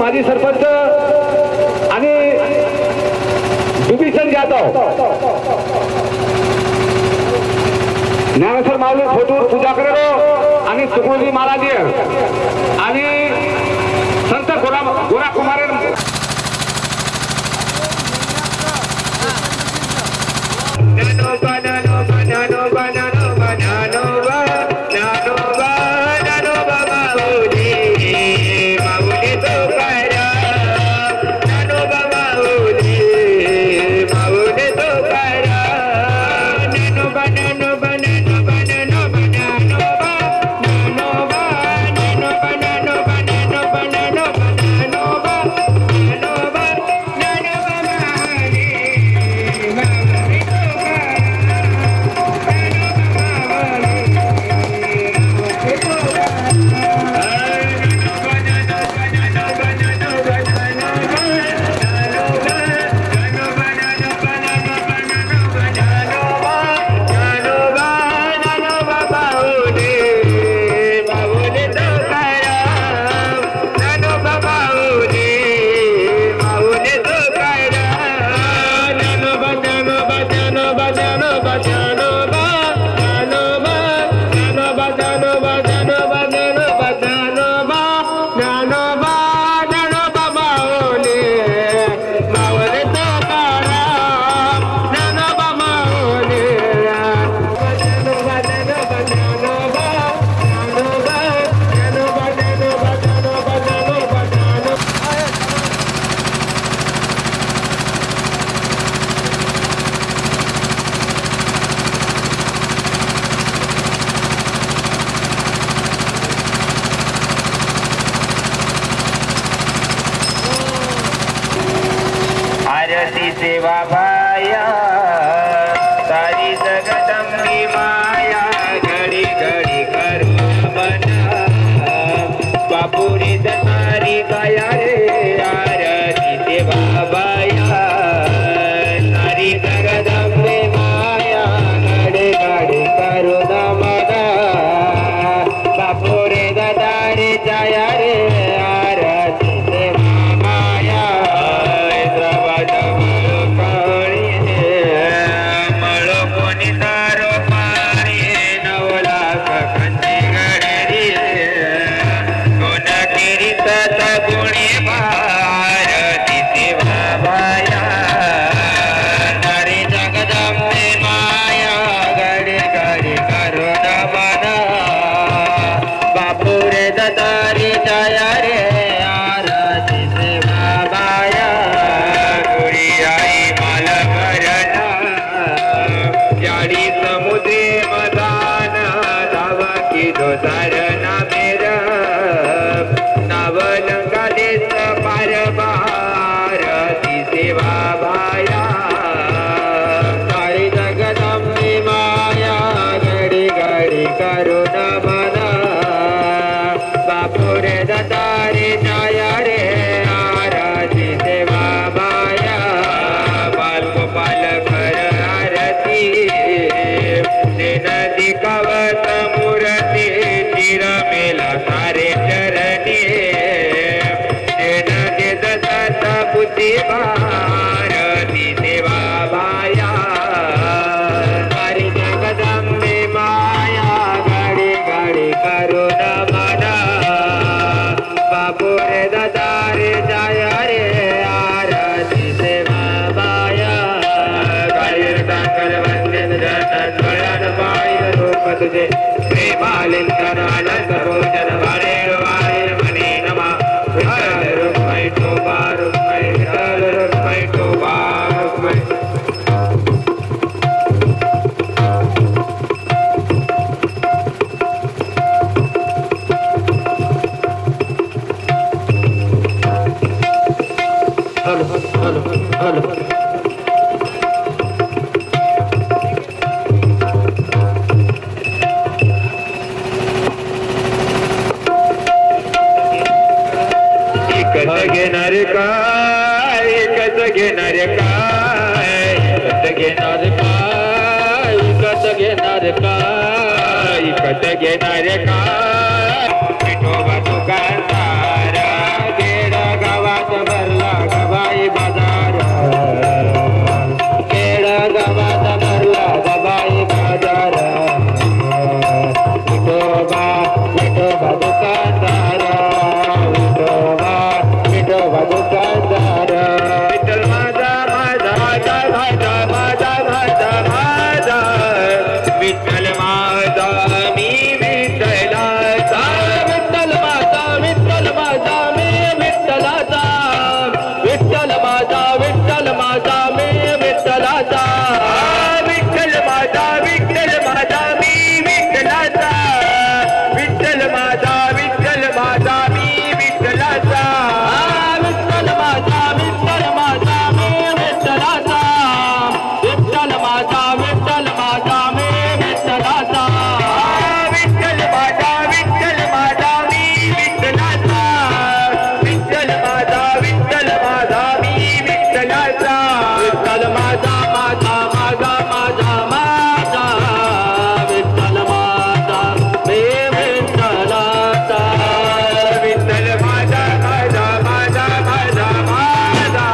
माजी सरपंच आणि विभीषण जाधव ज्ञानेश्वर माऊली फोटोवर पूजा करेलो आणि सुखोजी महाराज आणि संत गोरा कुमार सेवा भाया सारी जगदंबी माया घड़ी घड़ी करू बना बापुरी दतारी गया रे आरती सेवा भाया सारी जगदंबी माया घड़ी घड़ी करू बना बापुरी दतारी जया रे आरती सेवा भाया भारती सेवा भाया सारी जगदंबे माया गाड़ी गाड़ी करुण मना बापू रे दादा रे जाया रे आरती सेवा भाया गाड़ी टाकर वंदन जन बळन पाय रूप तुझे प्रेमालिंगन आनंद भोजन वारे वारे मनी नमा हर रूपाई तो बार घेणारे काय कसं घेणारे काय कसं घेणारे काय कसं घेणारे काय कसं घेणारे काय विठोबा तुकाराम गेडा गाव माझा मरुळा बाई बाजार विठोबा विठोबा दुकानदार विठोबा विठोबा दुकानदार विठ्ठल माझा माझा माझा माझा माझा माझा माझा विठ्ठल माझा मी विठ्ठलाचा विठ्ठल माझा मी विठ्ठलाचा विठ्ठल माझा मी विठ्ठलाचा विठ्ठल माझा मी विठ्ठलाचा विठ्ठल माझा मी विठ्ठलाचा विठ्ठल माझा मी विठ्ठलाचा विठ्ठल माझा मी विठ्ठलाचा विठ्ठल माझा मी विठ्ठलाचा विठ्ठल माझा मी विठ्ठलाचा विठ्ठल माझा माझा माझा माझा माझा विठ्ठल माझा मी विठ्ठलाचा विठ्ठल माझा माझा माझा माझा माझा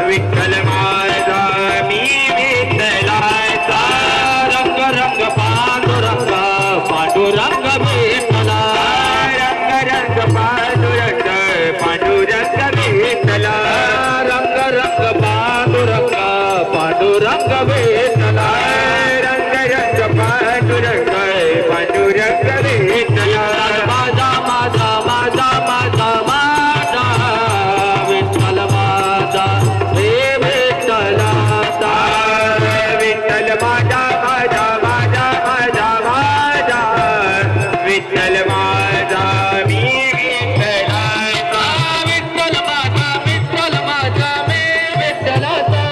विठ्ठल माझा मी विठ्ठलाचा रंग रंग पांडुरंग पांडुरंग विठ्ठला रंग रंग पांडुरंग पांडुरंग विठ्ठला रंग रंग पांडुरंग पांडुरंग विठ्ठला रंग रंग पांडुरंग पांडुरंग विठ्ठला माझा माझा माझा माझा माझा विठ्ठल माझा हे विठ्ठलाचा विठ्ठल माझा माझा माझा माझा माझा विठ्ठल माझा मी विठ्ठलाचा विठ्ठल माझा मी विठ्ठलाचा विठ्ठल माझा मी विठ्ठलाचा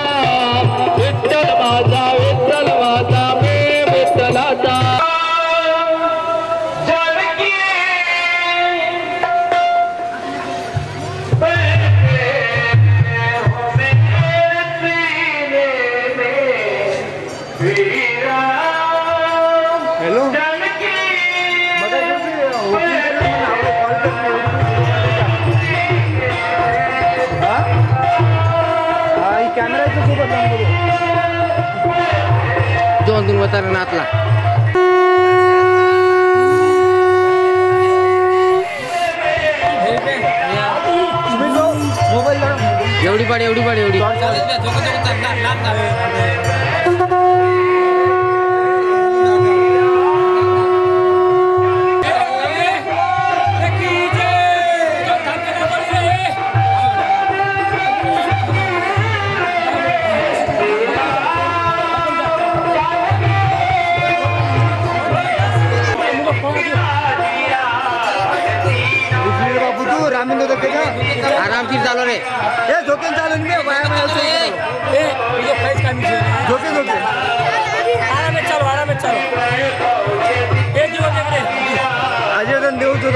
दोन वतार नातला एवढी पाड आरामशीर चालू रे झोके चालू झोके झोके आराम चालू अजय देऊ तो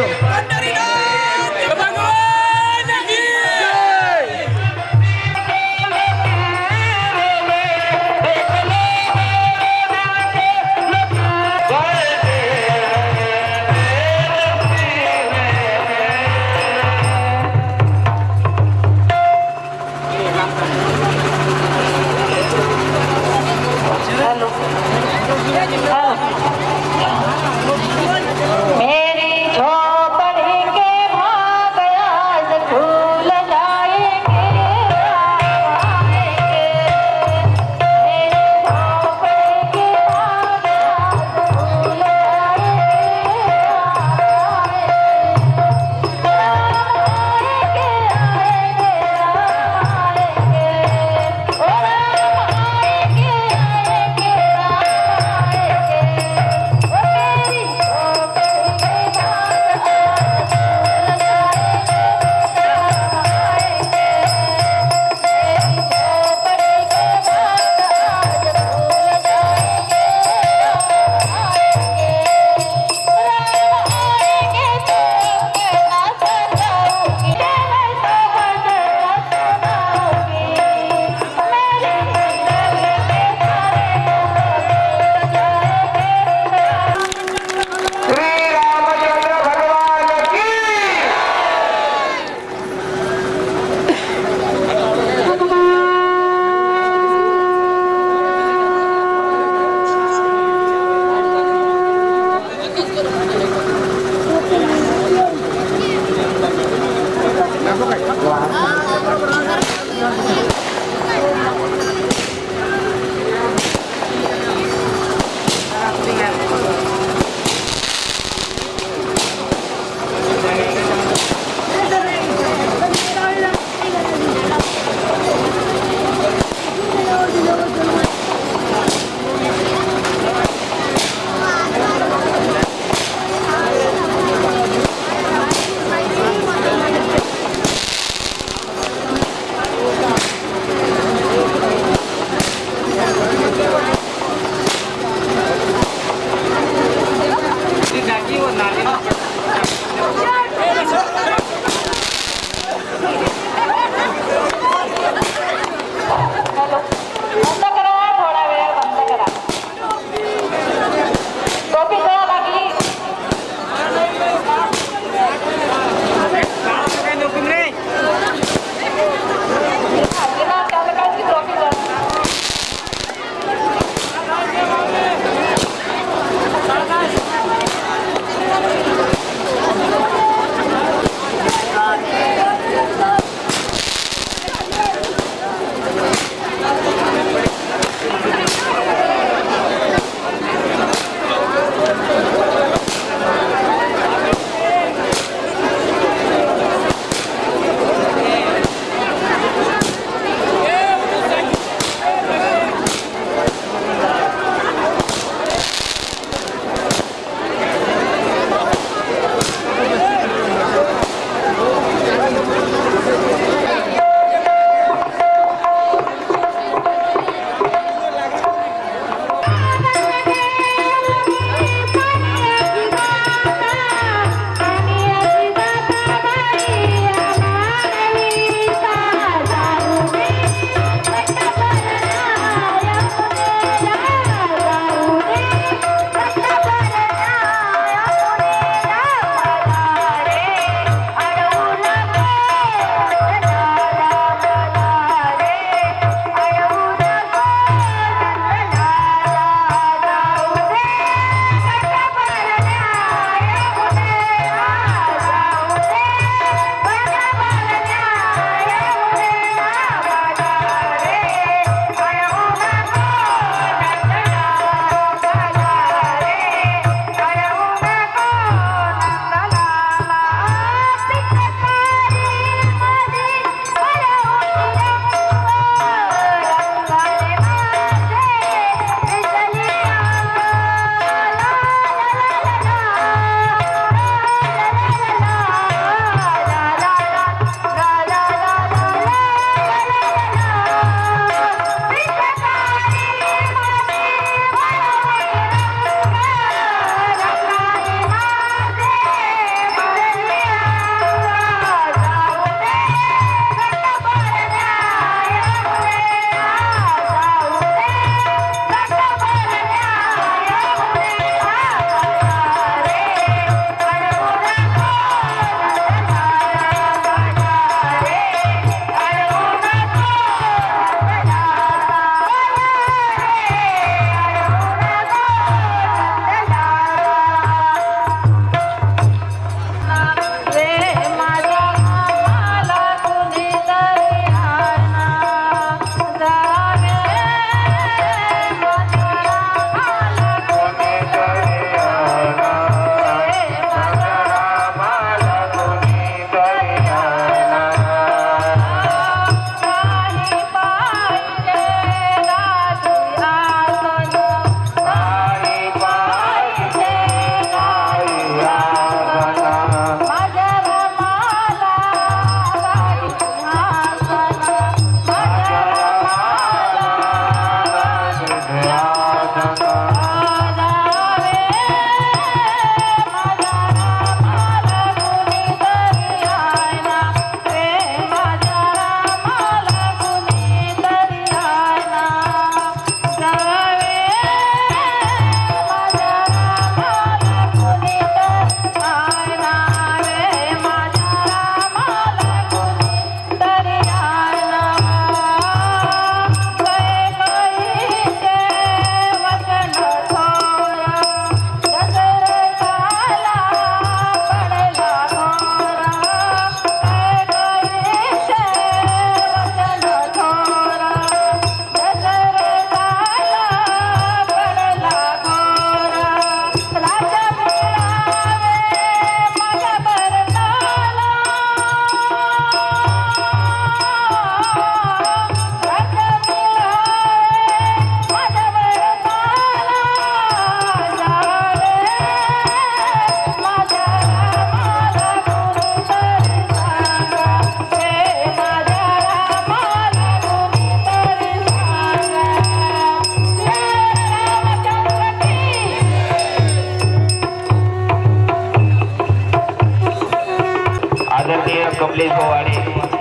पोवाडे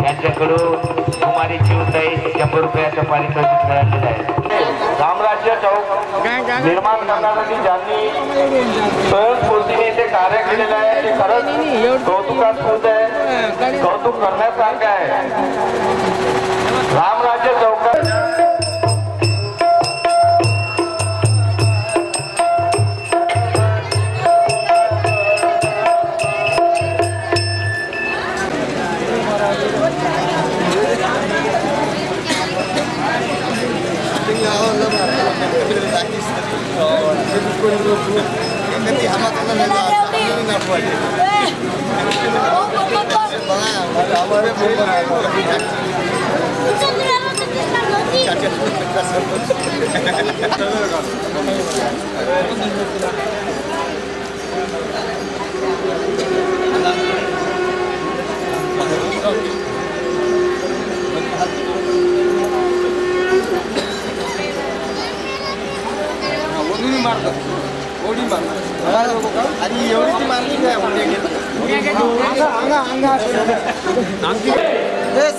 यांच्याकडून कुमारी चिवताई 100 रुपयाचं पारितोषिक मिळालेलं आहे. रामराज्य चौक निर्माण करण्यासाठी ज्यांनी स्वयंस्फूर्तीने इथे कार्य केलेलं आहे ते खरंच कौतुकास्पद आहे, कौतुक करण्यासारखं आहे. रामराज्य चौकात आणि एवढी ती मारली काय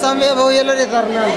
समय भाऊ येलो रे करणार